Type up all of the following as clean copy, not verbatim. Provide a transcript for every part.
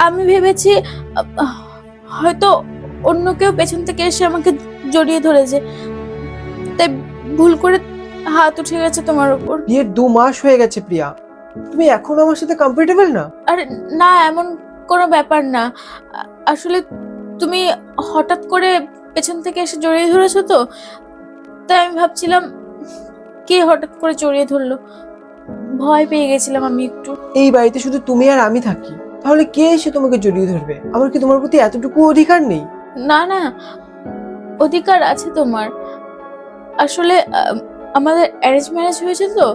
আমি ভেবেছি হয়তো অন্য কেউ পেছন থেকে এসে আমাকে জড়িয়ে ধরেছে, তাই ভুল করে হাত উঠে গেছে তোমার উপর। বিয়ের 2 মাস হয়ে গেছে প্রিয়া, তুমি এখনো আমার সাথে কমফোর্টেবল না? আরে না, এমন কোনো ব্যাপার না। আসলে তুমি হঠাৎ করে পেছন থেকে এসে জড়িয়ে ধরেছো তো, তাই আমি ভাবছিলাম কে হঠাৎ করে জড়িয়ে ধরলো, ভয় পেয়ে গেছিলাম আমি একটু। এই বাড়িতে শুধু তুমি আর আমি থাকি, তাহলে কে এসে তোমাকে জড়িয়ে ধরবে? আমার কি তোমার প্রতি এতটুকু অধিকার নেই? না না, অধিকার আছে তোমার। আসলে আমাদের অ্যারেঞ্জ ম্যারেজ হয়েছে তো,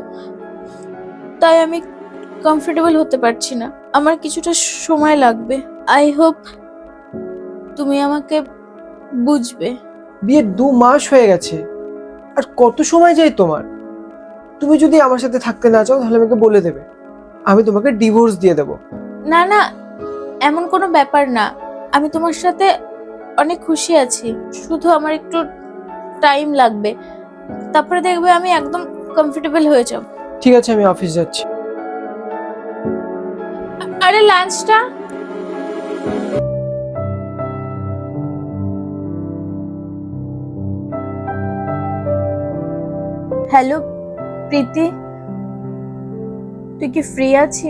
তাই আমি কমফোর্টেবল হতে পারছি না, আমার কিছুটা সময় লাগবে। আই হোপ তুমি আমাকে বুঝবে। বিয়ের 2 মাস হয়ে গেছে, আর কত সময় চাই তোমার? তুমি যদি আমার সাথে থাকতে না চাও তাহলে আমাকে বলে দেবে, আমি তোমাকে ডিভোর্স দিয়ে দেবো। না না, এমন কোনো ব্যাপার না, আমি তোমার সাথে অনেক খুশি আছি, শুধু আমার একটু টাইম লাগবে, তারপরে দেখবে আমি একদম কমফোর্টেবল হয়ে যাব। ঠিক আছে, আমি অফিস যাচ্ছি। আরে লাঞ্চটা। হ্যালো প্রীতি, তুই কি ফ্রি আছিস?